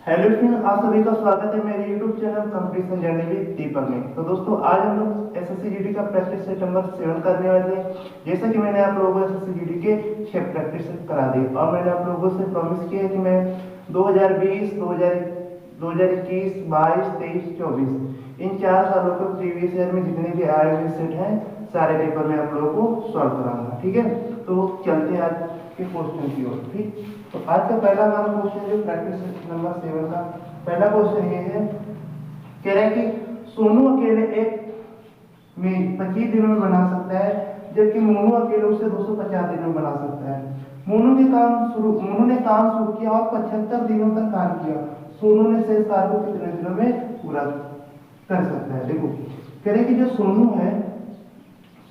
Hello friends, आप सभी का स्वागत है मेरे YouTube channel competition journey with Deepak में। तो दोस्तों, आज हम लोग एसएससी जीडी का प्रैक्टिस सेट नंबर 7 करने वाले हैं। जैसा कि मैंने आप लोगों को एसएससी जीडी के 6 प्रैक्टिस सेट करा दिए और मैंने आप लोगों से प्रॉमिस किया है कि मैं 2020, 2021, 22, 23, 24 इन 4 सालों के प्रीवियस ईयर में जितने भी आए हुए सेट हैं सारे पेपर में आप लोगों को सॉल्व कराऊंगा। ठीक है, तो चलते हैं आज के क्वेश्चन की ओर। ठीक, तो आज का पहला हमारा क्वेश्चन जो प्रैक्टिस नंबर 7 का पहला क्वेश्चन ये है, कह रहे हैं कि सोनू अकेले एक में 25 दिनों में बना सकता है, जबकि मोनू अकेले उसे 250 दिनों में बना सकता है। मोनू ने काम शुरू किया और 75 दिनों तक कार्य किया। सोनू ने शेष कार्य को कितने दिनों में पूरा कर सकता है? देखो, कह रहे कि जो सोनू है,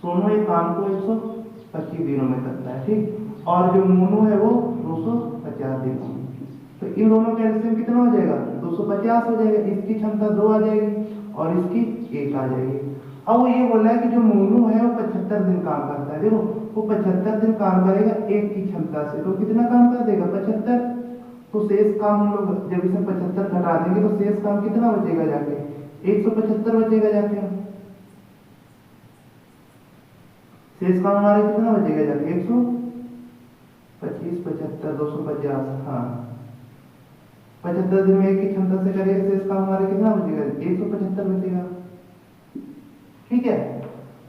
सोनू एक काम को 125 दिनों में करता है, ठीक, और जो मोनू है वो 250 दिनों में। तो इन दोनों का एलसीएम कितना हो जाएगा? 250 हो जाएगा। इसकी क्षमता 2 आ जाएगी और इसकी 1 आ जाएगी। अब वो ये बोल रहा है कि जो मोनू है वो 75 दिन काम करता है। देखो, वो 75 दिन काम करेगा एक की क्षमता से, तो कितना काम कर देगा? 75। तो शेष काम हम लोग जब इसे 75 घटा देंगे तो शेष काम कितना बचेगा जाके? 175 बचेगा जाके। शेष काम हमारे कितना बचेगा जाके? 125, 75, 250। हाँ, 75 दिन में एक की क्षमता से करेगा, शेष काम हमारे कितना बचेगा? 175 बचेगा। ठीक है,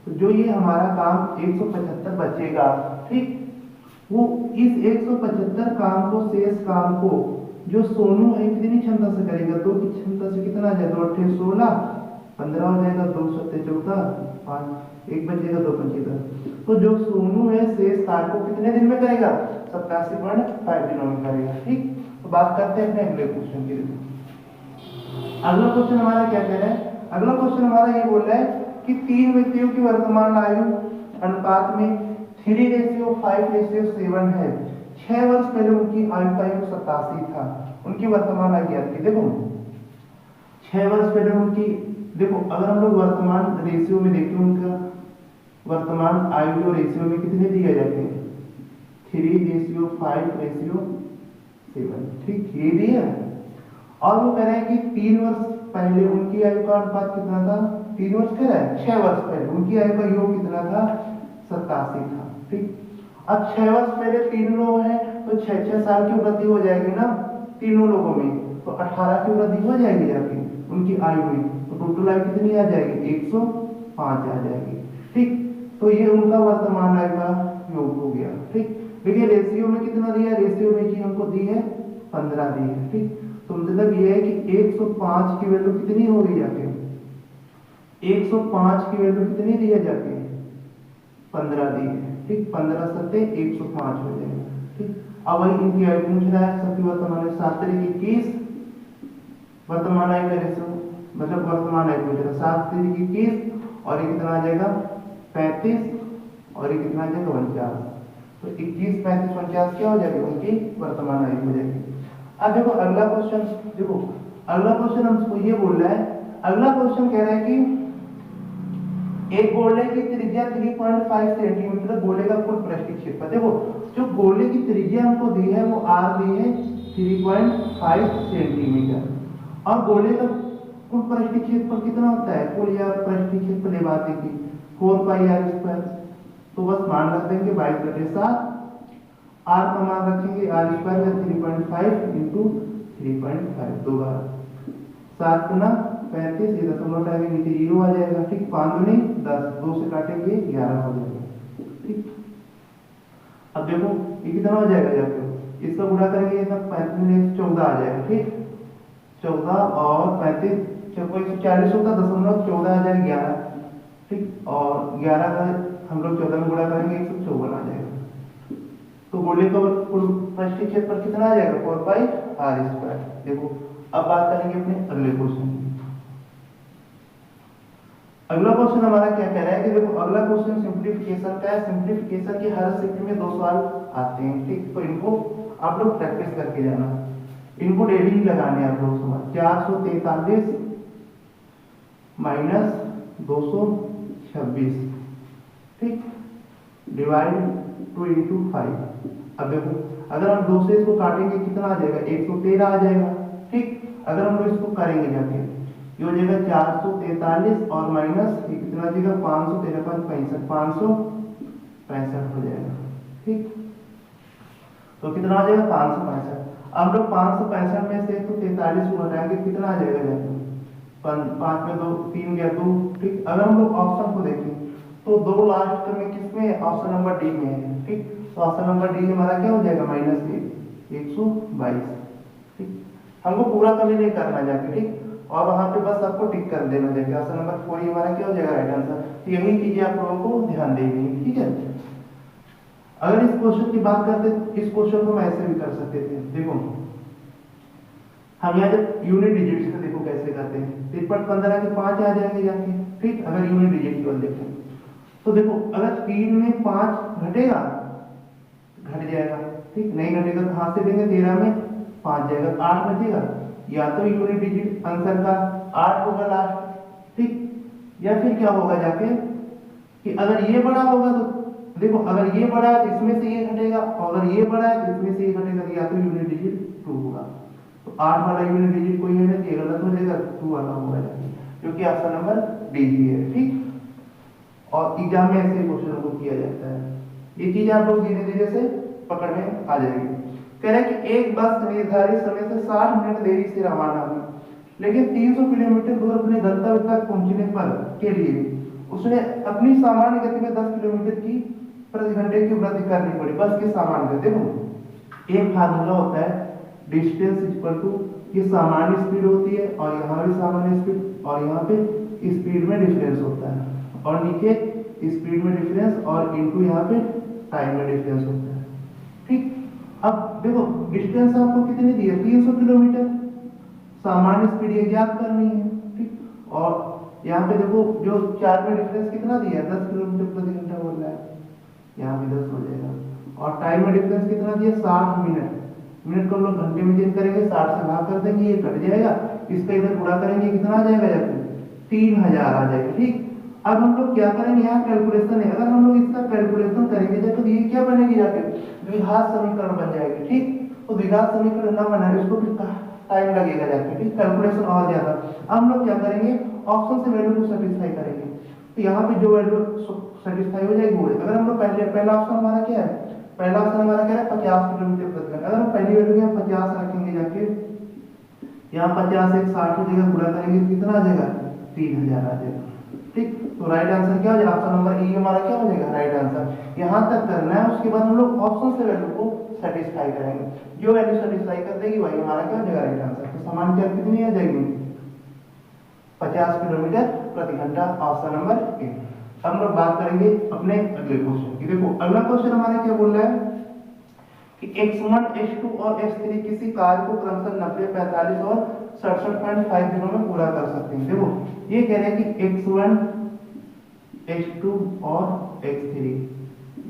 तो जो ये हमारा काम 175 बचेगा, ठीक, वो इस 175 काम को, शेष काम को जो सोनू है कितनी क्षमता से करेगा? 2 की क्षमता से कितना आ जाएगा? 2 8 16, 15 हो जाएगा, 2 7 14, 5 1 बचेगा, 2 5 10। तो जो सोनू है शेष कार्य को कितने दिन में करेगा? 87.5 दिनों में करेगा। ठीक, तो बात करते हैं अपने अगले क्वेश्चन की। अगला क्वेश्चन हमारा क्या कह रहा है? अगला क्वेश्चन हमारा ये बोल रहा है कि 3 व्यक्तियों की वर्तमान आयु अनुपात में 3:5:7 है। 6 वर्ष पहले उनकी आयु का योग 87 था। उनकी वर्तमान आयु ज्ञात की। देखो, 6 वर्ष पहले उनकी, देखो अगर हम लोग वर्तमान रेशियो में देखें, उनका वर्तमान आयु जो रेशियो में कितने दिए जाते हैं? 3:5:7। ठीक, ये दिया। और वो कह रहे हैं कि 3 वर्ष पहले उनकी आयु का अनुपात कितना था? 3 वर्ष कह रहा है, 6 वर्ष पहले उनकी आयु का योग कितना था? 87 था। ठीक, अब 6 वर्ष पहले 3 लोग हैं तो 6 साल की वृद्धि हो जाएगी ना तीनों लोगों में, तो 18 की वृद्धि हो जाएगी जाके उनकी आयु में, तो टोटल आयु कितनी आ जाएगी? 105 आ जाएगी। ठीक, तो ये उनका वर्तमान आयु का योग हो गया। ठीक, देखिए रेशियो में कितना दिया? रेशियो में जी हमको दी है 15 दी है। ठीक, तो मतलब ये है कि 105 की वैल्यू कितनी हो गई जाके? 105 की वैल्यू कितनी दी है जाके? 15 दी है। ठीक, 15 सत्ते 105 हो जाएगा। ठीक, अब वही इनकी आयु पूछ रहा है। सबकी वर्तमान आयु 7:21, वर्तमान आयु का रेशियो मतलब वर्तमान आयु पूछ रहा है 7:21, और ये कितना आ जाएगा? 35, और ये कितना आ जाएगा? 49। तो 21, 35, 49 क्या हो जाएगी? उनकी वर्तमान आयु हो जाएगी। अब देखो अगला क्वेश्चन, देखो अगला क्वेश्चन हमको ये बोल रहा है, अगला क्वेश्चन कह रहा है कि एक गोले की त्रिज्या 3.5 सेंटीमीटर, गोले का कुल पृष्ठीय क्षेत्रफल। देखो, जो गोले की त्रिज्या हमको दी है वो r दी है 3.5 सेंटीमीटर, और गोले का कुल पृष्ठीय क्षेत्रफल कितना होता है? कुल या पृष्ठीय क्षेत्रफल ये बात है कि 4πr²। तो बस मान रख देंगे 22/7, r का मान रखेंगे r² या 3.5 इंटू 3.5, 2 बार 7 गुना 35, ये दशमलव हटाएंगे नीचे 0 आ जाएगा। ठीक, 5 दूनी 10, 2 से काटेंगे 11 हो जाएगा। ठीक, अब देखो ये कितना हो जाएगा जाके? इसका गुणा करेंगे ये सब 35 14 आ जाएगा। ठीक, 14 और 35 कोई 140 होता, दशमलव 14 आ जाएगा 11। ठीक, और 11 का हम लोग 14 में गुणा करेंगे 154 आ जाएगा। तो गोले का कुल पृष्ठीय क्षेत्रफल कितना आ जाएगा? 4πr²। देखो, अब बात करेंगे अपने अगले क्वेश्चन की। अगला क्वेश्चन हमारा क्या कह रहा है कि देखो अगला क्वेश्चन सिंप्लीफिकेशन का है। सिंप्लीफिकेशन के हर शिफ्ट में 2 सवाल आते हैं। ठीक, तो इनको आप लोग प्रैक्टिस करके जाना, इनको डेली ही लगाने आप लोग सवाल। 443 माइनस 226, ठीक, डिवाइड 2 इंटू 5। अब देखो अगर हम 2 से इसको काटेंगे कितना आ जाएगा? 113 आ जाएगा। ठीक, अगर हम लोग इसको करेंगे जाके, ये हो जाएगा 443 और माइनस कितना हो जाएगा 513 565 565 हो जाएगा। ठीक, तो कितना हो जाएगा 565। अब लोग 565 में से 143 को हटाएंगे, कितना आ जाएगा जाके 5 में 2 3 गया 2। ठीक, अगर हम लोग ऑप्शन को देखें तो 2 लास्ट में किसमें, ऑप्शन नंबर डी में है। ठीक, तो ऑप्शन नंबर डी हमारा क्या हो जाएगा -122। ठीक, हमको पूरा कभी नहीं करना जाके। ठीक, और वहां पे बस आपको टिक कर देना जाके, ऑप्शन नंबर 4 ही हमारा क्या हो जाएगा राइट आंसर। तो यही चीजें आप लोगों को ध्यान देनी है। ठीक है, अगर इस क्वेश्चन की बात करते तो इस क्वेश्चन को हम ऐसे भी कर सकते थे। देखो हम यहाँ जब यूनिट डिजिट से देखो कैसे करते हैं, 3.15 के 5 आ जाएंगे जाके। ठीक, अगर यूनिट डिजिट केवल देखें तो देखो अगर 3 में 5 घटेगा घट जाएगा। ठीक, नहीं घटेगा तो कहां से लेंगे, 13 में 5 जाएगा, 8 बचेगा। या तो यूनिट डिजिट आंसर का 8 होगा लास्ट। ठीक, या फिर क्या होगा जाके कि अगर ये बड़ा होगा तो देखो अगर ये बड़ा है तो इसमें से ये घटेगा, और अगर ये बड़ा है तो इसमें से ये घटेगा, तो या तो यूनिट डिजिट 2 होगा। तो 8 वाला यूनिट डिजिट कोई है ना, ये गलत हो जाएगा, 2 वाला होगा जो कि ऑप्शन नंबर डी ही है। ठीक, और एग्जाम में ऐसे क्वेश्चन को किया जाता है। ये चीज आप लोग धीरे धीरे से पकड़ में आ जाएगी। कह रहे हैं कि एक बस निर्धारित समय से 60 मिनट देरी से रवाना हुई, लेकिन 300 किलोमीटर दूर अपने गंतव्य तक पहुंचने पर के लिए उसने अपनी सामान्य गति में 10 किलोमीटर की प्रति घंटे की वृद्धि करनी पड़ी। बस की सामान्य गति, देखो एक फार्मूला होता है डिस्टेंस इक्वल टू, ये सामान्य स्पीड होती है और यहाँ भी सामान्य स्पीड, और यहाँ पे स्पीड में डिफरेंस होता है, और नीचे स्पीड में डिफरेंस और इनटू यहाँ पे टाइम में डिफरेंस होता है। ठीक, अब देखो डिस्टेंस आपको कितनी दी है, 300 किलोमीटर, सामान्य स्पीड ये ज्ञात करनी है। ठीक, और यहाँ पे देखो जो 4 में डिफरेंस कितना दिया है, 10 किलोमीटर प्रति घंटा बोल रहा है, यहाँ भी 10 हो जाएगा। और टाइम में डिफरेंस कितना दिया, 60 मिनट। मिनट को हम लोग घंटे में चेंज करेंगे, 60 से भाग कर देंगे, ये कट जाएगा, इसका इधर गुणा करेंगे, कितना आ जाएगा जाके 3000 आ जाएगा। ठीक, अब हम लोग क्या करेंगे, यहाँ कैलकुलेशन है, अगर हम लोग इसका कैलकुलेशन करेंगे जाके तो ये क्या बनेगी जाके, द्विघात समीकरण बन जाएगी। ठीक, तो द्विघात समीकरण ना बनाए उसको फिर टाइम लगेगा जाके। ठीक, कैलकुलेशन और ज्यादा। अब हम लोग क्या करेंगे, ऑप्शन से वैल्यू को सेटिस्फाई करेंगे, तो यहाँ पे जो वैल्यू सेटिस्फाई हो जाएगी वो। अगर हम लोग पहला ऑप्शन हमारा क्या है, पहला ऑप्शन हमारा क्या है 50 किलोमीटर प्रति घंटा। अगर हम पहली वैल्यू यहाँ 50 रखेंगे जाके, यहाँ 50 एक 60 हो जाएगा, गुणा करेंगे कितना आ जाएगा 3000 आ जाएगा। ठीक, तो राइट आंसर क्या हो जाएगा, ऑप्शन नंबर ई हमारा क्या हो जाएगा राइट आंसर। यहाँ तक करना है, उसके बाद हम लोग ऑप्शन से वैल्यू को सेटिस्फाई करेंगे, जो वैल्यू सेटिस्फाई कर देगी वही हमारा क्या हो जाएगा राइट आंसर। तो समान क्या कितनी आ जाएगी 50 किलोमीटर प्रति घंटा, ऑप्शन नंबर ए। हम लोग बात करेंगे अपने अगले क्वेश्चन की। देखो अगला क्वेश्चन हमारे क्या बोल रहा है कि x1 x2 और x3 किसी कार्य को क्रमशः 90 45 और 67.5 दिनों में पूरा कर सकते हैं। देखो ये कह रहे हैं कि x1 x2 और x3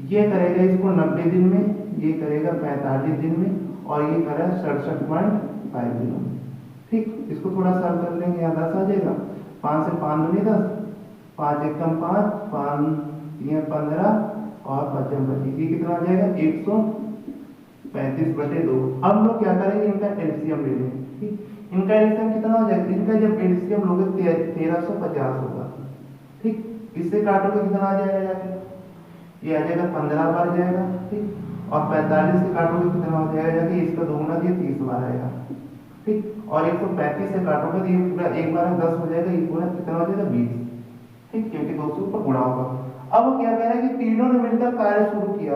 ये करेगा इसको 90 दिन में, ये करेगा 45 दिन में, और ये करेगा 67.5 दिनों में। ठीक, इसको थोड़ा सॉल्व कर लेंगे, यहाँ 10 आ जाएगा, 5 से 5 दूनी 10, 5 एकम 5, 5 3 15 और 5 25, ये कितना आ जाएगा 135/2। अब हम लोग क्या करेंगे, इनका एलसीएम ले लेंगे। ठीक, इनका एलसीएम कितना हो जाएगा, इनका जब एलसीएम लोगे 1350 होगा। ठीक, इससे काटोगे कितना आ जाएगा जाके, ये आ जाएगा 15 बार जाएगा। ठीक, और 45 से काटोगे कितना हो जाएगा जाके, इसका दोगुना दिए 30 बार आएगा। ठीक, और 135 से काटोगे तो ये पूरा एक बार में 10 हो जाएगा, ये पूरा कितना हो जाएगा 20। ठीक, क्योंकि 2 से ऊपर गुणा होगा। अब वो क्या कह रहा है कि तीनों ने मिलकर कार्य शुरू किया,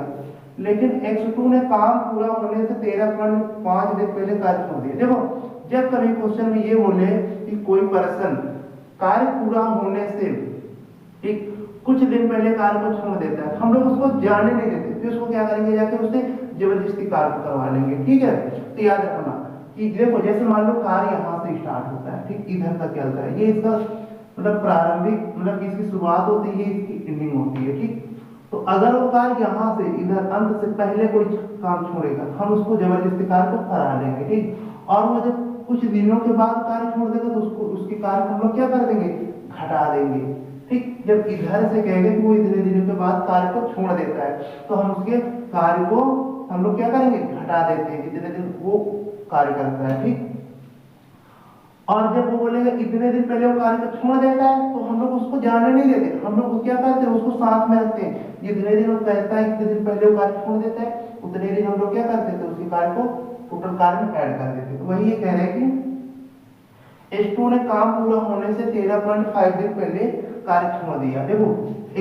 लेकिन x2 ने काम पूरा होने से 13.5 दिन पहले कार्य छोड़ दिया। देखो जब कभी क्वेश्चन में ये बोले कि कोई पर्सन कार्य पूरा होने से एक कुछ दिन पहले कार्य को छोड़ देता है, हम लोग उसको जाने नहीं देते, फिर उसको क्या करेंगे जाके उससे जबरदस्ती कार्य करवा लेंगे। ठीक है, तो याद रखना कि देखो जैसे मान लो कार्य यहाँ से स्टार्ट होता है, ठीक, इधर तक चलता है, ये इसका मतलब प्रारंभिक मतलब इसकी शुरुआत होती है, इसकी एंडिंग होती है। ठीक, तो अगर वो कार्य यहाँ से इधर अंत से पहले कोई काम छोड़ेगा, हम उसको जबरदस्ती कार्य को करा लेंगे। ठीक, और वो जब कुछ दिनों के बाद कार्य छोड़ देगा तो उसको उसके कार्य हम लोग क्या कर देंगे, घटा देंगे। ठीक, जब इधर से कहेंगे कि वो इतने दिनों के बाद कार्य को छोड़ देता है, तो हम उसके कार्य को हम लोग क्या करेंगे, घटा देते हैं जितने दिन वो कार्य करता है। ठीक, और जब वो बोलेगा इतने दिन पहले वो कार्य को छोड़ देता है तो हम लोग उसको जाने नहीं देते, हम लोग क्या करते हैं उसको साथ में रखते हैं। जितने दिन वो कहता है इतने दिन पहले वो कार्य छोड़ देता है उतने दिन हम लोग क्या करते थे उसी कार्य को टोटल कार्य में ऐड कर देते। तो वही ये कह रहे हैं कि H2 ने काम पूरा होने से 13.5 दिन पहले कार्य छोड़ दिया। देखो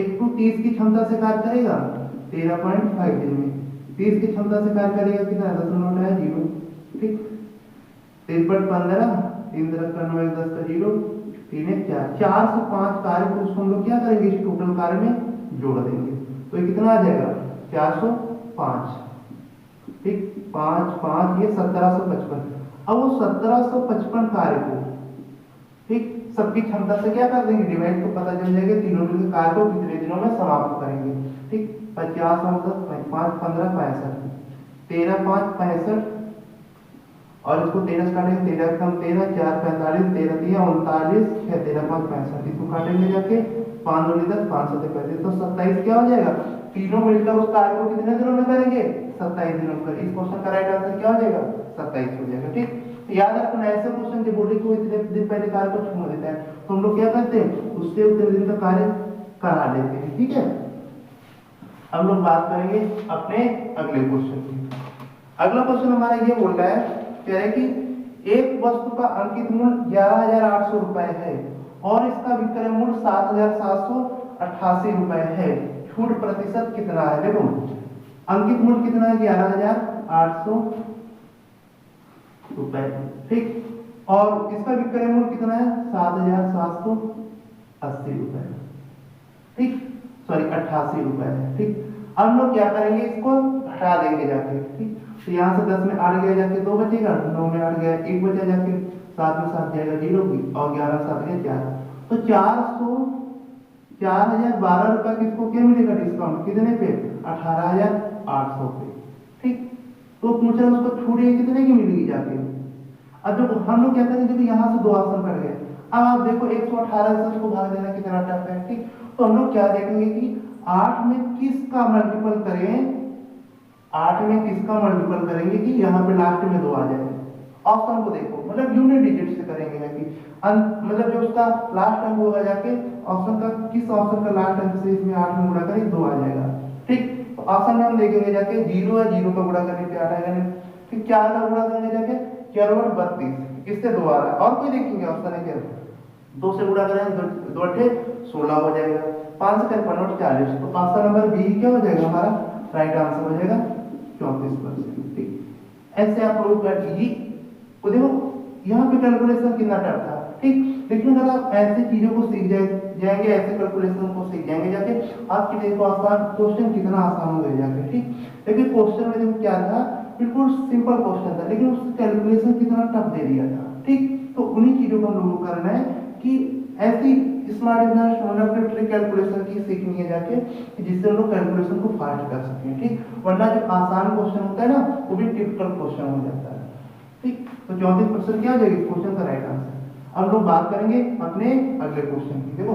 H2 30 की क्षमता से कार्य करेगा 13.5 दिन में, 30 की क्षमता से कार्य करेगा कितना 0.0, ठीक 3.15 3 10 का 9 10 का 0 3 1 4 4 से 5 कार्य को उसको हम लोग क्या करेंगे इस टोटल कार्य में जोड़ देंगे। तो ये कितना आ जाएगा 405, ठीक 5 5 ये 1755। अब वो 1755 कार्य को ठीक सबकी क्षमता से क्या कर देंगे डिवाइड, तो पता चल जाएगा तीनों मिलकर कार्य को कितने दिनों में समाप्त करेंगे। ठीक 50 और 10 5 15 65 13 5 65 और इसको 13 से काटेंगे 13 कम 13 4 45 13 3 39 6 13 5 65 इसको काटेंगे जाके 5 2 10 5 7 35 तो 27 क्या हो जाएगा। तीनों मिलकर उस कार्य को कितने दिनों में करेंगे 27 दिनों में। इस क्वेश्चन का राइट आंसर क्या हो जाएगा 27 हो जाएगा। ठीक तो याद रखना ऐसे क्वेश्चन जो बोले को इतने दिन पहले कार्य को छोड़ देता है तो हम लोग क्या करते हैं उससे उतने दिन का कार्य करा लेते हैं। ठीक है हम लोग बात करेंगे अपने अगले क्वेश्चन की। अगला क्वेश्चन हमारा ये बोल रहा है कह रहे कि एक वस्तु का अंकित मूल्य 11,800 रुपए है और इसका विक्रय मूल्य 7,788 रुपए है, छूट प्रतिशत कितना है। देखो अंकित मूल्य कितना है 11,800 रुपए, ठीक और इसका विक्रय मूल्य कितना है 7,780 रुपए, ठीक सॉरी 88 रुपए है। ठीक अब हम लोग क्या करेंगे इसको हटा देंगे जाके। ठीक तो यहाँ से 10 में 8 गया जाके 2 बचेगा, 9 में 8 गया 1 बचा जाके 7 में 7 जाएगा 0 की और 11 में 7 गया 4 तो 4,012 रुपए किसको क्या मिलेगा डिस्काउंट कितने पे 18,800 पे। ठीक तो पूछ रहे उसको छूट कितने की मिलेगी जाके। अब देखो हम लोग क्या करेंगे देखो यहाँ से 2 ऑप्शन कट गए। अब आप देखो 118 से उसको भाग देना कितना टफ है। ठीक तो हम लोग क्या देखेंगे कि 8 में किसका मल्टीपल करें, 8 में किसका मल्टीपल करेंगे कि यहाँ पे लास्ट में 2 आ जाए। ऑप्शन को देखो मतलब यूनिट डिजिट से करेंगे ना कि मतलब जो उसका लास्ट अंक होगा जाके ऑप्शन का किस ऑप्शन का लास्ट अंक से इसमें 8 में गुणा करें 2 आ जाएगा। ठीक तो ऑप्शन में हम देखेंगे जाके 0 है 0 का गुणा करने पे 8 आएगा नहीं, फिर 4 का गुणा करने जाके 4 और 32 इससे 2 आ रहा है और कोई देखेंगे ऑप्शन है क्या 2 से गुणा करें 2 8 16 हो जाएगा 5 से 55 40 तो ऑप्शन नंबर बी क्या हो जाएगा हमारा राइट आंसर हो जाएगा 34%। ठीक ऐसे आप लोग ये देखो यहाँ पे कैलकुलेशन कितना टफ था। ठीक लेकिन अगर आप ऐसी चीजों को सीख जाएंगे ऐसे कैलकुलेशन को सीख जाएंगे जाके आपके लिए तो आसान क्वेश्चन कितना आसान हो जाएगा। ठीक लेकिन क्वेश्चन में देखो क्या था बिल्कुल सिंपल क्वेश्चन था लेकिन उसका कैलकुलेशन कितना टफ दे दिया था। ठीक तो उन्हीं चीजों को हम लोगों को करना है कि ऐसी स्मार्ट ट्रिक कैलकुलेशन की सीखनी है जाके जिससे हम लोग कैलकुलेशन को फास्ट कर सकें। ठीक वरना जो आसान क्वेश्चन होता है ना वो भी टिपिकल क्वेश्चन हो जाता है। ठीक तो 34% क्या हो जाएगी क्वेश्चन का राइट आंसर। अब लोग बात करेंगे अपने अगले क्वेश्चन की। देखो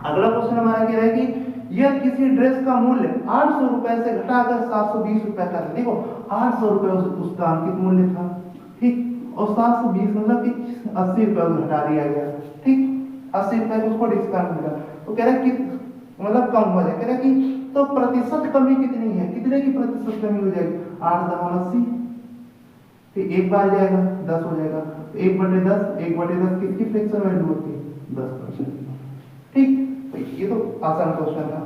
अगला क्वेश्चन हमारा क्या है कि यह किसी ड्रेस का मूल्य 800 रुपए से घटाकर 720 रुपए कर दे। देखो 800 रुपए उसका अंकित मूल्य था। ठीक और 720 मतलब कि 80 रुपए घटा दिया गया। ठीक 80 रुपए को उसको डिस्काउंट मिला तो कह रहा कि मतलब कम हो जाए कह रहा कि तो प्रतिशत कमी कितनी है कितने की प्रतिशत कमी हो जाएगी 8 10 80 ठीक एक बार जाएगा 10 हो जाएगा तो 1/10 किसकी फ्रैक्शन वैल्यू होती है 10%। ठीक तो ये तो आसान क्वेश्चन था।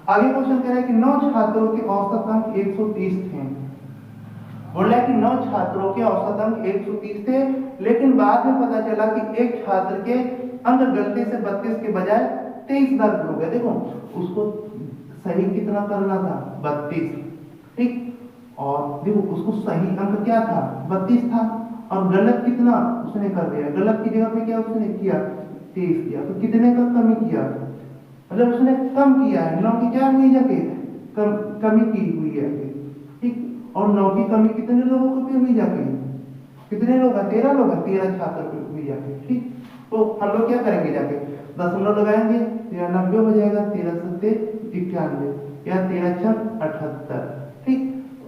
आगे क्वेश्चन कह रहा है कि 9 छात्रों के औसत अंक 130 थे। बोल रहा है कि 9 छात्रों के औसत अंक 130 थे लेकिन बाद में पता चला कि एक छात्र के अंक गलती से 32 के बजाय 23 दर्ज हो गए। देखो उसको सही कितना करना था 32। ठीक और देखो उसको सही अंक क्या था 32 था और गलत कितना उसने कर दिया गलत की जगह पे क्या उसने किया 23 किया तो कितने का कमी किया मतलब उसने कम किया है 9 की क्या हुई जाके कमी की हुई है। ठीक और 9 की कमी कितने लोगों को हुई जाके कितने लोग 13 लोग 13 छात्र पे हुई जाके। ठीक तो हम लोग क्या करेंगे जाके दशमलव लगाएंगे 93 हो जाएगा 13 7 91 या 13 6 78। ठीक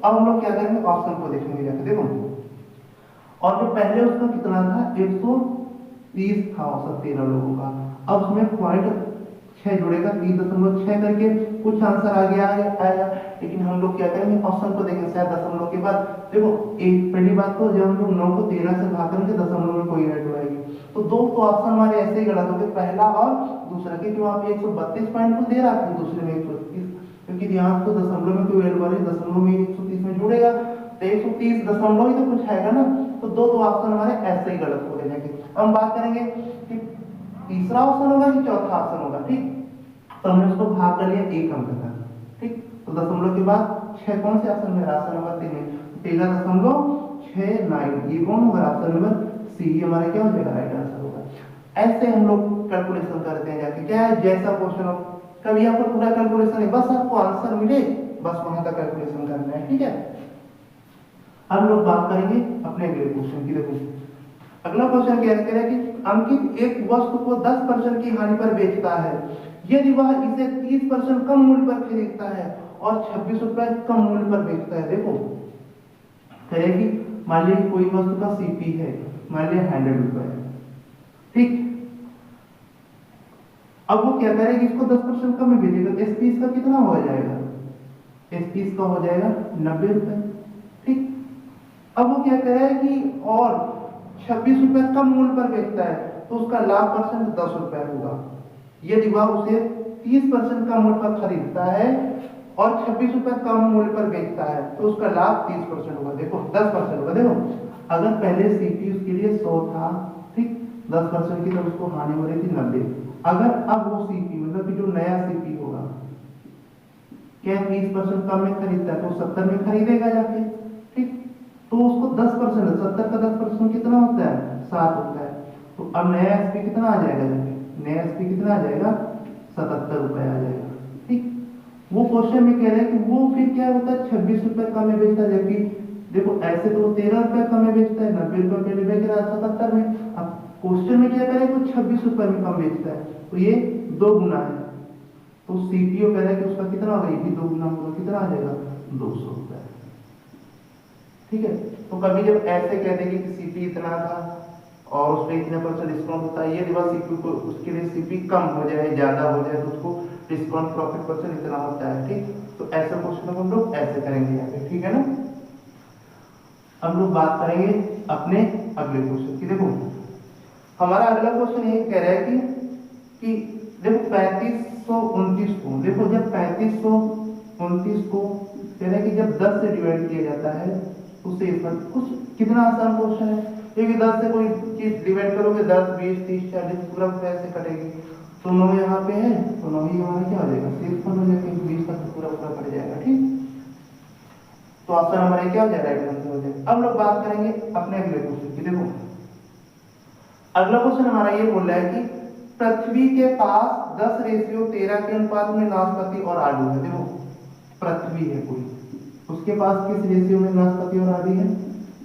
अब हम लोग क्या करेंगे ऑप्शन को देखेंगे जाके। देखो और जो पहले उसका कितना था 30 था औसत 13 लोगों का। अब उसमें पॉइंट 6 जुड़ेगा, 3.6 करके कुछ आंसर आगे आएगा। लेकिन हम लोग क्या करेंगे, ऑप्शन को देखेंगे शायद दशमलव के बाद। देखो एक पहली बात तो जब हम लोग 9 को 13 से भाग करेंगे दशमलव में कोई वैल्यू आएगी, तो दो तो ऑप्शन हमारे ऐसे ही गलत हो गए, पहला और दूसरा। क्योंकि वहां पे 132 पॉइंट को दे रहा था, दूसरे में 130, क्योंकि यहाँ तो दशमलव में कोई वैल्यू आ रही, दशमलव में 130 में जुड़ेगा तो 130 दशमलव ही तो कुछ आएगा ना। तो दो तो ऑप्शन हमारे ऐसे ही गलत हो जाएंगे। हम बात करेंगे कि तीसरा ऑप्शन होगा कि चौथा ऑप्शन होगा। ठीक, तो हमने उसको भाग कर लिया एक अंक का। ठीक, तो दशमलव के बाद 6 कौन से ऑप्शन में, ऑप्शन नंबर 3 में 13.69, ये कौन होगा, ऑप्शन नंबर सी हमारा क्या हो जाएगा, राइट आंसर होगा। ऐसे हम लोग कैलकुलेशन करते हैं जाके, क्या है जैसा क्वेश्चन हो, कभी आपको पूरा कैलकुलेशन है, बस आपको आंसर मिले बस वहां तक कैलकुलेशन करना है। ठीक है, अब लोग बात करेंगे अपने अगले क्वेश्चन की। देखो अगला क्वेश्चन क्या कह रहा है कि अंकित एक वस्तु को 10% की हानि पर बेचता है, यदि वह इसे 30% कम मूल्य पर खरीदता है और 26 रुपए कम मूल्य पर बेचता है। देखो कहेगी मान लीजिए कोई वस्तु का सीपी है, मान लिया 100 रुपए है। ठीक, अब वो क्या करेगी, इसको 10% कम में बेचेगा, एसपी इसका कितना हो जाएगा, एसपी इसका हो जाएगा 90 रुपए। ठीक, अब वो क्या करेगा कि और 26 रुपए कम मूल्य पर बेचता है, तो उसका लाभ परसेंट 10 रुपए होगा। यदि वह उसे 30% कम मूल्य पर खरीदता है और 26 रुपए कम मूल्य पर बेचता है, तो उसका लाभ 30% होगा। देखो 10% होगा। देखो अगर पहले सीपी उसके लिए 100 था, ठीक, 10% की, तब उसको हानि हो रही थी 90। अगर अब वो सीपी मतलब कि जो नया सीपी होगा क्या 30% कम में खरीदता है, तो 70 में खरीदेगा जाके। ठीक, तो उसको 10%, 70 का 10% कितना होता है, 7 होता है। तो अब नया एसपी कितना आ जाएगा जाके, नया एसपी कितना आ जाएगा, 77 रुपए आ जाएगा। ठीक, वो क्वेश्चन में कह रहे हैं कि वो फिर क्या होता है 26 रुपए कम में बेचता है, जबकि देखो ऐसे तो 13 रुपए कम में बेचता है, 90 रुपए पहले बेच रहा है 77 में। अब क्वेश्चन में क्या करे, वो 26 रुपए में कम बेचता है, तो ये 2 गुना है। तो सीपीओ कह रहा है कि उसका कितना होगा, ये भी 2 गुना होगा, कितना आ जाएगा 200 रुपए। ठीक है, तो कभी जब ऐसे कह देंगे कि सीपी इतना था और उस पर इतने परसेंट डिस्काउंट होता है, ये दिवस सीपी को उसके लिए सीपी कम हो जाए ज्यादा हो जाए, तो उसको डिस्काउंट प्रॉफिट परसेंट इतना होता है। ठीक, तो ऐसे क्वेश्चन को हम लोग ऐसे करेंगे यहाँ पे। ठीक है ना, हम लोग बात करेंगे अपने अगले क्वेश्चन की। देखो हमारा अगला क्वेश्चन ये कह रहा है कि देखो 3529 को, देखो जब 3529 को कह रहा है कि जब 10 से डिवाइड किया जाता है, उससे इसमें कुछ कितना आसान क्वेश्चन है, क्योंकि 10 से कोई चीज डिवाइड करोगे 10 20 30 40 पूरा ऐसे कटेगी, तो 9 यहाँ पे है, तो 9 ही हमारा क्या हो जाएगा, सिर्फ हो जाएगा, 20 तक पूरा पूरा कट जाएगा। ठीक, तो ऑप्शन हमारा क्या हो जाएगा, राइट आंसर हो जाएगा। अब लोग बात करेंगे अपने अगले क्वेश्चन की। देखो अगला क्वेश्चन हमारा ये बोल रहा है कि पृथ्वी के पास 10:13 के अनुपात में नाशपाती और आलू है। देखो पृथ्वी है कोई, उसके पास किस रेशियो में नाशपाती और आलू है,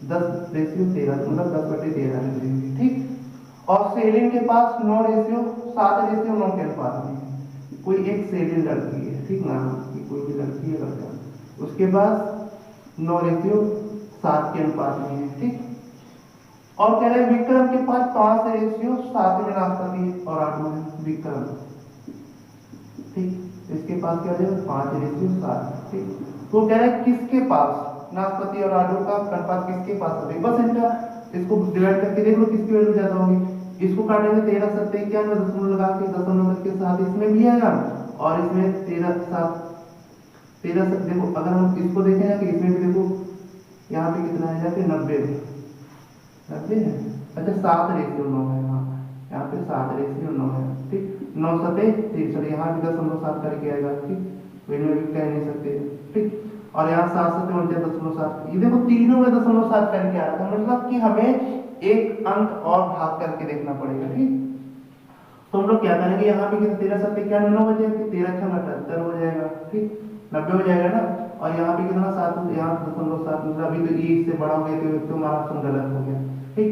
10:13, मतलब 10/13। ठीक, और सेलिन के पास 7:9 के अनुपात में है। कोई एक सेलिन लड़की है, ठीक ना, कोई भी लड़की है लड़का, उसके पास 9:7 के अनुपात में है। ठीक, और कह रहे हैं विक्रम के पास 5:7 में नाशपाती और आलू है, विक्रम। ठीक, इसके पास क्या हो जाएगा 5:7। ठीक, तो कह रहे हैं किसके पास नाशपाती और आलू का अनुपात किसके पास है, बस इनका इसको डिवाइड करके देख लो किसकी वैल्यू ज्यादा होगी। इसको काटेंगे 13 7 91, दशमलव लगा के दशमलव के साथ इसमें भी आएगा और इसमें 13 7 देखो अगर हम इसको देखें ना कि इसमें भी देखो यहाँ पे कितना है, यहाँ पे 90 है। अच्छा 7:9 है, यहाँ पे 7:9 है। ठीक, 9 7 63, यहाँ भी 0.7 करके आएगा। ठीक, इनमें भी कह नहीं सकते। ठीक, और यहाँ 7 7 0.7, ये देखो तीनों में 0.7 करके आ रहा था, मतलब कि हमें एक अंक और भाग करके देखना पड़ेगा। ठीक, तो हम लोग क्या करेंगे, यहाँ पे कितना 13 7 91 9 बचे, 13 6 78 हो जाएगा। ठीक, 90 हो जाएगा ना, और यहाँ पे कितना 7, यहाँ 0.7, मतलब अभी तो ये इससे बड़ा हो गया, तो हमारा ऑप्शन गलत हो गया। ठीक,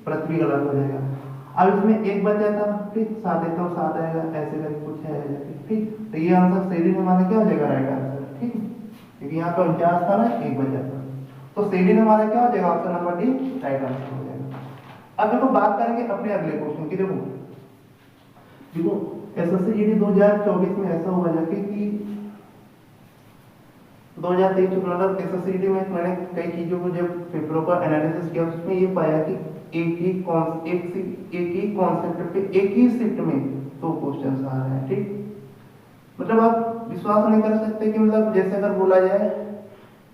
पृथ्वी गलत हो जाएगा। अब इसमें एक बचा था, ठीक, 7 1 7 आएगा, ऐसे करके कुछ है। ठीक, तो ये आंसर सेलिन हमारा क्या हो जाएगा, राइट आंसर। ठीक, क्योंकि यहाँ पे 49 था ना, एक बचा था, तो सेलिन हमारा क्या हो जाएगा, option number D right answer हो जाएगा। अब देखो बात करेंगे अपने अगले क्वेश्चन की। देखो देखो एसएससी जीडी 2024 में ऐसा हुआ जाके कि 2023 मतलब एसएससी जीडी में मैंने कई चीजों को जब पेपरों का एनालिसिस किया उसमें ये पाया कि एक ही कॉन्सेप्ट पे एक ही शिफ्ट में 2 क्वेश्चन आ रहे हैं। ठीक, मतलब आप विश्वास नहीं कर सकते कि मतलब जैसे अगर बोला जाए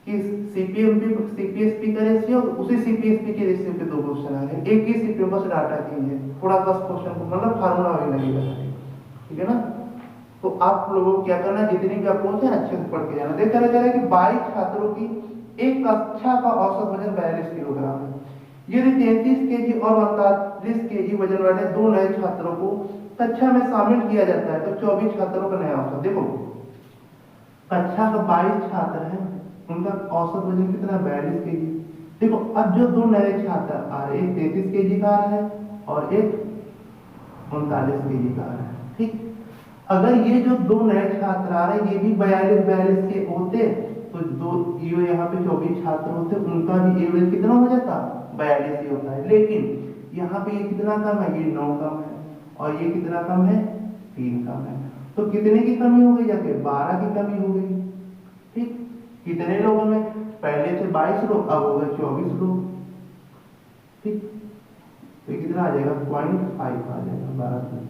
कि सीपीएसपी का रेशियो उसी सीपीएसपी के रेशियो पे 2 क्वेश्चन आ रहे हैं, एक ही शिफ्ट में बस डाटा चेंज है, थोड़ा बस क्वेश्चन को मतलब फार्मूला वही लगेगा। ठीक है ना, तो आप लोगों को क्या करना है, जितनी भी अप्रोच है अच्छे से पढ़ के जाना। देखा जा रहा है कि 22 छात्रों की एक कक्षा का औसत वजन 42 किलोग्राम है। यदि 33 केजी और 39 केजी वजन वाले 2 नए छात्रों को कक्षा में शामिल किया जाता है तो 24 छात्रों का नया औसत। देखो कक्षा का 22 छात्र हैं, उनका औसत वजन कितना, 42 केजी। देखो अब जो 2 नए छात्र आ रहे, एक 33 केजी का आ रहा है और एक 39 केजी का आ रहा है। ठीक, अगर ये जो 2 नए छात्र आ रहे हैं ये भी 42 के होते तो दो ये यहाँ पे 24 छात्र होते, उनका भी एवरेज कितना हो जाता, 42 ही होता है। लेकिन यहाँ पे ये कितना कम है, ये 9 कम है और ये कितना कम है, 3 कम है। तो कितने की कमी हो गई, जाके 12 की कमी हो गई। ठीक, कितने लोगों में, पहले थे 22 लोग अब हो गए 24 लोग। ठीक, तो कितना आ जाएगा, 0.5 आ जाएगा 12 में।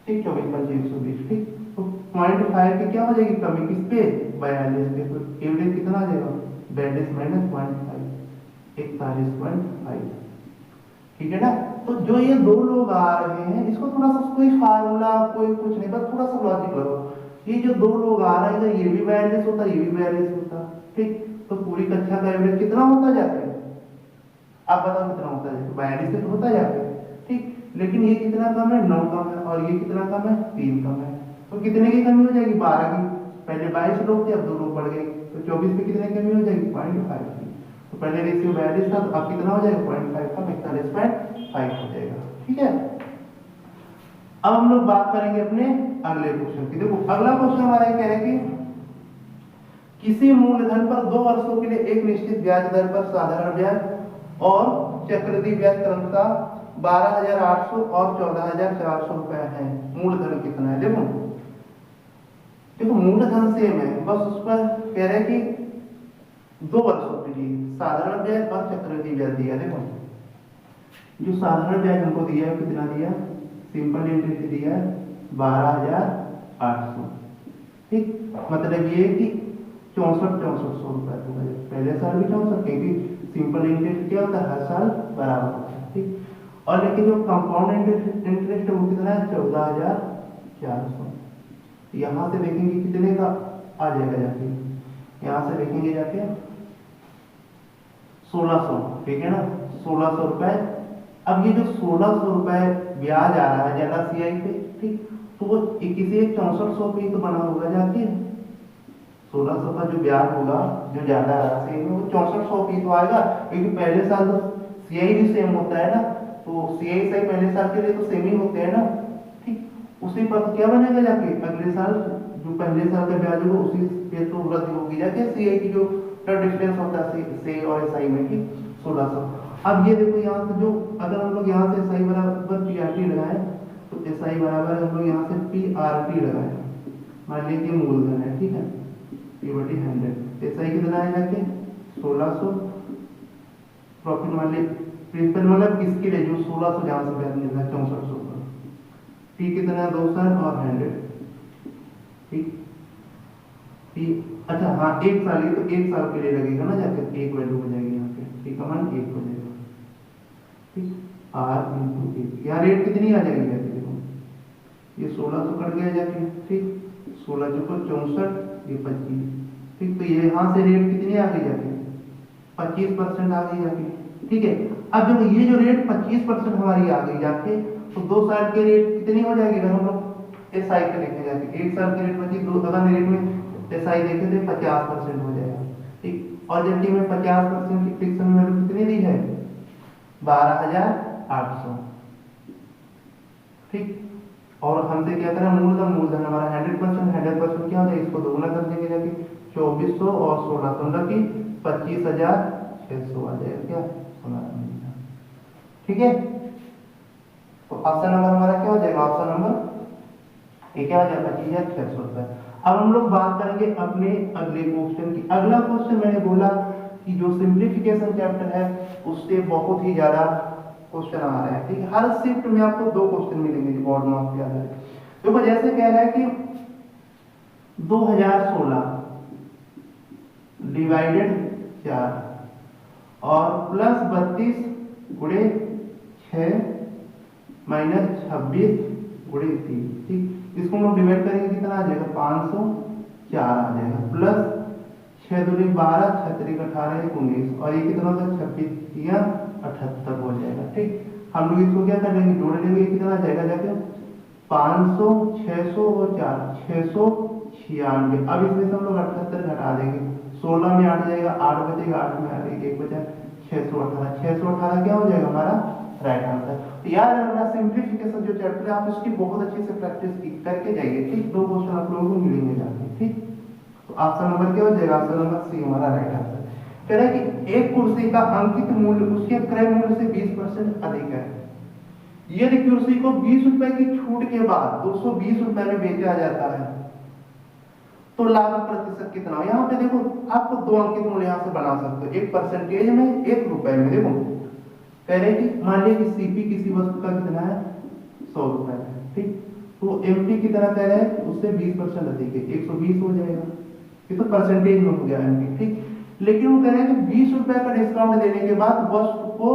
ठीक, 24 5 120। ठीक, तो 0.5 की क्या हो जाएगी कमी, किस पे, 42 पे। तो एवरेज कितना आ जाएगा, 42 माइनस 0.5 41.5। ठीक है ना, तो जो ये 2 लोग आ रहे हैं इसको थोड़ा सा कोई फार्मूला कोई कुछ नहीं, बस थोड़ा सा लॉजिक लगाओ। ये जो 2 लोग आ रहे हैं ये भी 42 होता, ये भी 42 होता। ठीक, तो पूरी कक्षा का एवरेज कितना होता जाके, आप बताओ कितना होता है, 42 तो होता जाके। ठीक, लेकिन ये कितना कम है, 9 कम है और ये कितना कम है, 3 कम है। तो कितने की कमी हो जाएगी, 12 की। पहले 22 लोग थे अब 2 लोग बढ़ गए तो 24 पे कितने की कमी हो जाएगी, 0.5 की। तो पहले रेशियो 42 था तो अब कितना हो जाएगा, 0.5 का 41.5 हो जाएगा। ठीक है, अब हम लोग बात करेंगे अपने अगले क्वेश्चन की। देखो अगला क्वेश्चन हमारा कह रहे हैं कि किसी मूलधन पर 2 वर्षों के लिए एक निश्चित ब्याज दर पर साधारण ब्याज और चक्रवृद्धि ब्याज क्रमशः 12,800 और 14,400 रुपए है। मूलधन कितना है, देखो देखो मूलधन सेम है, बस उस पर कह रहे हैं कि 2 वर्षों के लिए साधारण ब्याज और चक्रवृद्धि ब्याज दिया। देखो जो साधारण ब्याज हमको दिया है कितना दिया, सिंपल इंटरेस्ट दिया 12,800। ठीक, मतलब ये कि 6400 रुपए होगा, पहले साल भी 64, क्योंकि सिंपल इंटरेस्ट क्या होता है हर साल बराबर होता है। ठीक, और लेकिन जो कंपाउंड इंटरेस्ट है वो कितना है, 14,400। यहां से देखेंगे कितने का आ जाएगा, जाके यहां से देखेंगे जाके 1600। ठीक है ना, 1600 रुपए। अब ये जो 1600 रुपए ब्याज आ रहा है ज्यादा सीआई पे, ठीक, तो वो किसी एक 6400 पे तो बना होगा जाके। 1600 का जो ब्याज होगा जो ज्यादा आ रहा है वो 6400 पे तो आएगा, क्योंकि पहले साल तो सीआई भी सेम होता है ना, तो सीआई सही पहले साल के लिए तो सेम ही होते हैं ना। ठीक, उसी पर तो क्या बनेगा जाके अगले साल जो पहले साल का ब्याज होगा उसी पे तो वृद्धि होगी जाके सीआई की जो डिफरेंस होता है से और एसआई में। ठीक, 1600। अब ये देखो यहाँ से जो अगर हम लोग यहाँ से एसआई बराबर पीआरटी लगाए तो एसआई बराबर हम लोग यहाँ से पीआरटी लगाए, मान लीजिए मूलधन है। ठीक है, पी/100 एसआई कितना है जाके 1600, प्रॉफिट मान लीजिए प्रिंसिपल मतलब इसके लिए जो 1600 जहाँ से ब्याज मिल रहा है 6400 का, पी कितना है 200 और 100। ठीक, पी अच्छा हाँ 1 साल, ये तो 1 साल के लिए लगेगा ना जाके, 1 वैल्यू हो जाएगी यहाँ पे, ठीक है मान 1 हो जाएगा। ठीक, आर इंटू 1, यहाँ रेट कितनी आ जाएगी जाके, देखो ये 1600 कट गया जाके। ठीक, 16 को 64, ये 25। ठीक, तो ये यहाँ से रेट कितनी आ गई जाके, 25% आ गई जाके। ठीक है, अब जब ये जो रेट 25% हमारी आ गई जाके तो 2 साल के रेट कितनी हो जाएगी, अगर हम लोग एसआई पे देखे जाके 1 साल के रेट 25, 2 साल के रेट में एसआई देखे थे 50% हो जाएगा। ठीक, और जबकि में 50% की फिक्स वैल्यू कितनी दी है, 12,800। ठीक, और हमसे क्या करना, मूलधन, मूलधन हमारा 100%, 100% क्या हो जाएगा, इसको दोगुना कर देंगे जाके 2400 और 1600 की 25,600 आ जाएगा क्या हमारा। ठीक है, तो ऑप्शन नंबर हमारा क्या हो जाएगा, ऑप्शन नंबर ये क्या हो जाएगा, 25,600 रुपए। अब हम लोग बात करेंगे अपने अगले क्वेश्चन की। अगला क्वेश्चन मैंने बोला कि जो सिंप्लीफिकेशन चैप्टर है उससे बहुत ही ज्यादा क्वेश्चन आ रहे हैं, ठीक है। हर शिफ्ट में आपको 2 क्वेश्चन मिलेंगे जो बोर्ड में आपके आधार। देखो जैसे कह रहा है कि 2016 डिवाइडेड 4 और प्लस 32 गुणे 6 माइनस 26 गुणे 3, ठीक। इसको हम लोग डिवाइड करेंगे कितना आ जाएगा, 504 आ जाएगा, प्लस 6 दूनी 12, 6 3 18 1 19 और ये कितना होगा 26 या 78 हो जाएगा, ठीक। हम लोग इसको क्या कर लेंगे, जोड़ लेंगे, कितना आ जाएगा जाके 500 600 और 4 696। अब इसमें से हम लोग 78 घटा देंगे, 16 में 8 जाएगा, 8 बचेगा, 8 में 8 1 बचा 618, 618 क्या हो जाएगा हमारा राइट आंसर। तो याद रखना सिंप्लीफिकेशन जो चैप्टर है आप इसकी बहुत अच्छे से प्रैक्टिस करके जाइए, ठीक। 2 क्वेश्चन आप लोगों को मिलेंगे जाके, ठीक। तो ऑप्शन नंबर क्या हो जाएगा, ऑप्शन नंबर सी हमारा राइट आंसर। कह रहा है कि एक कुर्सी का अंकित मूल्य उसके क्रय मूल्य से 20% अधिक है। यदि कुर्सी को 20 रुपए की छूट के बाद 220 रुपए में बेचा जाता है तो लाभ प्रतिशत कितना हो। यहाँ पे देखो आपको 2 अंकित मूल्य यहाँ से बना सकते हो, एक परसेंटेज में, एक रुपए में। देखो कह रहे कि मान लीजिए कि सीपी किसी वस्तु का कितना है 100 रुपए है, ठीक। तो एमपी की तरह कह रहे हैं उससे 20% अधिक है, 120 हो जाएगा, ये तो परसेंटेज में हो गया एमपी, ठीक। लेकिन वो कह रहे हैं कि 20 रुपए का डिस्काउंट देने के बाद वस्तु को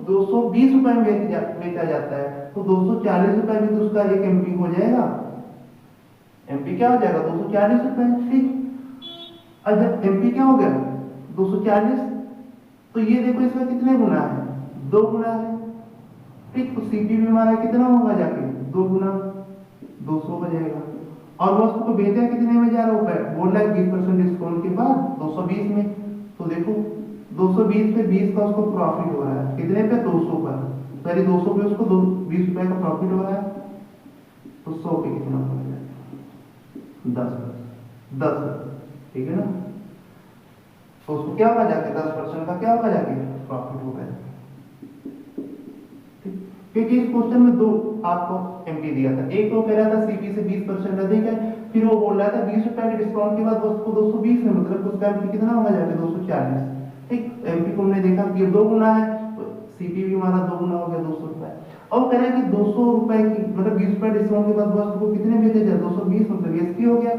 220 रुपए में बेचा जाता है, तो 240 रुपए में तो उसका एक एमपी हो जाएगा। एमपी क्या हो जाएगा 240 रुपए, ठीक। और जब एमपी क्या हो गया 240, तो ये देखो इसका कितने गुना है, 2 गुना है, ठीक। तो सीपी भी हमारा कितना होगा जाके 2 गुना 200 हो जाएगा। और वस्तु को बेचा कितने में जा रहा है, बोल रहा है 20% डिस्काउंट के बाद 220 में। तो देखो 220 पे 20 का उसको प्रॉफिट हो रहा है, कितने पे 200 पर, पहले 200 पे उसको 20 रुपए का प्रॉफिट हो रहा है, तो 100 पे कितना हो जाएगा 10, ठीक है ना। तो उसको क्या होगा जाके 10% का क्या होगा जाके प्रॉफिट होगा, ठीक। क्योंकि इस क्वेश्चन में 2 आपको एमपी दिया था, एक तो कह रहा था सीपी से 20% अधिक है, फिर वो बोल रहा था 20 रुपए के डिस्काउंट के बाद उसको 220 में, मतलब उसका एमपी कितना होगा जाके 240, ठीक। एमपी को हमने देखा कि 2 गुना है, तो सीपी भी हमारा 2 गुना हो गया 200 रुपए। और कह रहा है कि 200 रुपए की मतलब 20 रुपए डिस्काउंट के बाद वस्तु को कितने बेचा जाए 220, मतलब एसपी हो गया,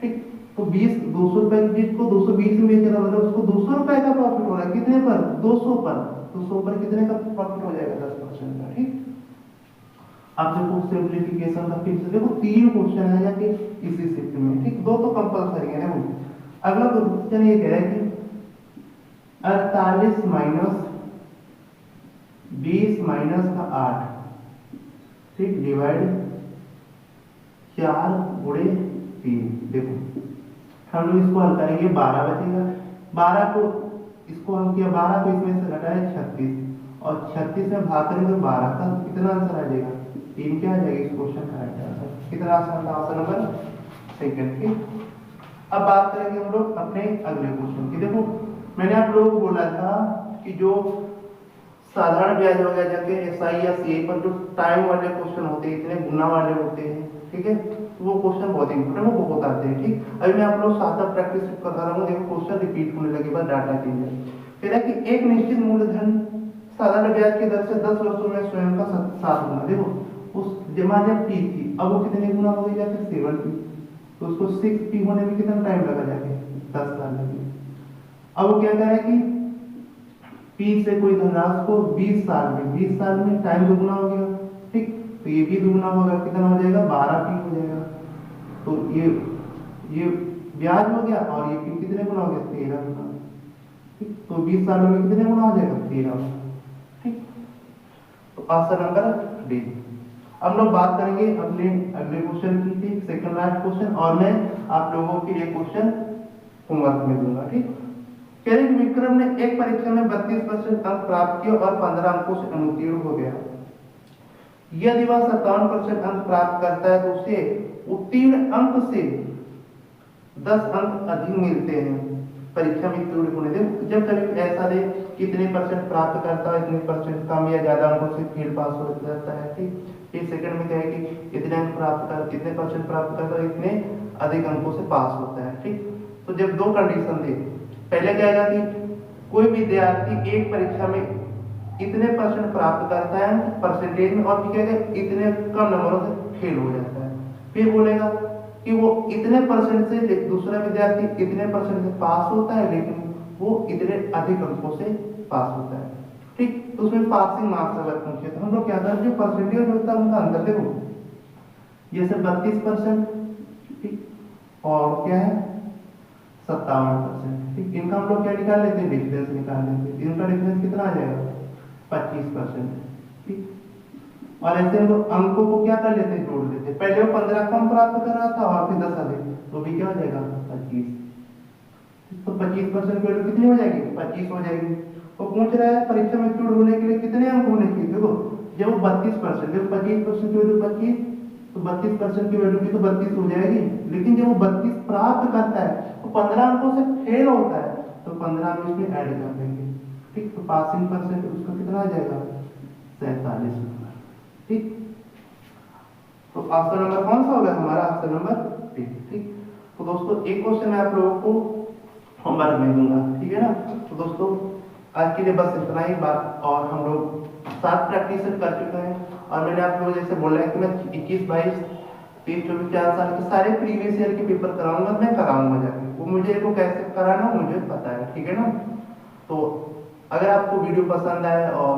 ठीक। तो 200 रुपए की चीज को 220 में बेच रहा है, मतलब उसको 200 रुपए का प्रॉफिट हो रहा है, कितने पर 200 पर, तो 100 पर कितने का प्रॉफिट हो जाएगा 10% का, ठीक। आप देखो सिंप्लीफिकेशन का फिर से देखो 3 क्वेश्चन है जाके इसी शिफ्ट में, ठीक। 2 तो कंपलसरी है ना। अगला क्वेश्चन ये कह रहा है कि 48 माइनस 20 माइनस का 8, ठीक, डिवाइड 4 गुणे 3। देखो हम लोग इसको हल करेंगे, 12 बचेगा, 12 को इसको हम किया, 12 को इसमें से घटाए 36 और 36 में भाग करेंगे 12 का कितना आंसर आ जाएगा 3, क्या आ जाएगा इस क्वेश्चन का राइट आंसर। कितना आसान था, आंसर नंबर सेकंड, ठीक। अब बात करेंगे हम लोग अपने अगले क्वेश्चन की। देखो मैंने आप लोगों को बोला था कि जो साधारण ब्याज वगैरह जाके एसआई या सीए पर जो टाइम वाले क्वेश्चन होते हैं, इतने गुना वाले होते हैं, ठीक है, तो वो क्वेश्चन बहुत इंपॉर्टेंट, वो बहुत आते हैं, ठीक। अभी मैं आप लोग साथ प्रैक्टिस करता रहा हूँ, देखो क्वेश्चन रिपीट होने लगे बाद डाटा चेंज है। कह रहा है कि एक निश्चित मूलधन साधारण ब्याज की दर से 10 वर्षों में स्वयं का 7 गुना। देखो उस जमा जब पी थी, अब वो कितने गुना हो गई जाके 7 पी, तो उसको 6 पी होने में कितना टाइम लगा जाके 10 साल लगे। अब वो क्या कह रहा है कि पी से कोई धनराशि को 20 साल में टाइम दुगुना हो गया, ठीक। तो ये भी दुगुना होगा, कितना हो जाएगा 12 पी हो जाएगा। तो ये ब्याज हो गया और ये पी कितने गुना हो गया 13 गुना, ठीक। तो 20 सालों में कितने गुना हो जाएगा 13, ठीक। तो आंसर नंबर डी। हम लोग बात करेंगे अपने अगले क्वेश्चन की, ठीक, सेकंड लास्ट क्वेश्चन, और मैं आप लोगों के लिए क्वेश्चन होमवर्क में दूंगा, ठीक। कह रहे विक्रम ने एक परीक्षा में 32% अंक प्राप्त किए और 15 अंकों से अनुत्तीर्ण हो गया। यदि वह 57% अंक प्राप्त करता है तो उसे उत्तीर्ण अंक से 10 अंक अधिक मिलते हैं परीक्षा में उत्तीर्ण होने दे। जब कभी ऐसा दे कितने परसेंट प्राप्त करता है, इतने परसेंट कम या ज्यादा अंकों से फेल पास हो जाता है, ठीक। फिर सेकंड में क्या है कि इतने अंक प्राप्त कर, इतने परसेंट प्राप्त कर, इतने अधिक अंकों से पास होता है। ठीक, तो जब दो कंडीशन थे, पहले क्या आएगा कि कोई विद्यार्थी एक परीक्षा में इतने परसेंट प्राप्त करता है परसेंटेज में, और फिर क्या है इतने कम नंबरों से फेल हो जाता है। फिर बोलेगा कि वो इतने परसेंट से, दूसरा विद्यार्थी इतने परसेंट से पास होता है, लेकिन वो इतने अधिक अंकों से पास होता है। ठीक, तो उसमें पासिंग मार्क्स अगर पूछे तो हम लोग क्या करते हैं, परसेंटेज होता है उनका अंतर देखो, ये सब 32%, ठीक, और क्या है 57%। ठीक, इनका हम लोग क्या निकाल लेते हैं, डिफरेंस निकाल लेते हैं। इनका डिफरेंस कितना आ जाएगा, 25%। ठीक, और ऐसे हम लोग अंकों को क्या कर लेते हैं, जोड़ लेते हैं। पहले वो 15 कम प्राप्त कर रहा था और फिर 10 अधिक, तो भी क्या हो जाएगा 25। तो 25% की वैल्यू कितनी हो जाएगी, 25 हो जाएगी। वो पूछ रहा है परीक्षा में चूड़ होने के लिए कितने अंक होने चाहिए। देखो जब वो 32%, जब 25% की वैल्यू 25, तो 32% की वैल्यू भी तो 32 हो जाएगी। लेकिन जब वो 32 प्राप्त करता है तो 15 अंकों से फेल होता है, तो 15 हम इसमें ऐड कर देंगे। ठीक, तो पासिंग परसेंट उसका कितना आ जाएगा, 47 नंबर। ठीक, तो ऑप्शन नंबर कौन सा होगा हमारा, ऑप्शन नंबर डी। ठीक, तो दोस्तों एक क्वेश्चन मैं आप लोगों को होमवर्क में दूंगा, ठीक है ना। तो दोस्तों आज के लिए बस इतना ही बात, और हम लोग 7 प्रैक्टिस कर चुके हैं। और मैंने आप लोगों जैसे बोला है कि मैं 21, 22, 23, 24, 4 साल के सारे प्रीवियस ईयर के पेपर कराऊंगा, मैं कराऊंगा जाके, वो मुझे को कैसे कराना मुझे पता है, ठीक है ना। तो अगर आपको वीडियो पसंद आए और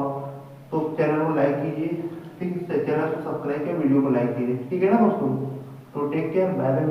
तो चैनल को लाइक कीजिए, ठीक है, चैनल को सब्सक्राइब किया, वीडियो को लाइक कीजिए, ठीक है ना दोस्तों। तो टेक केयर, बाय बाय।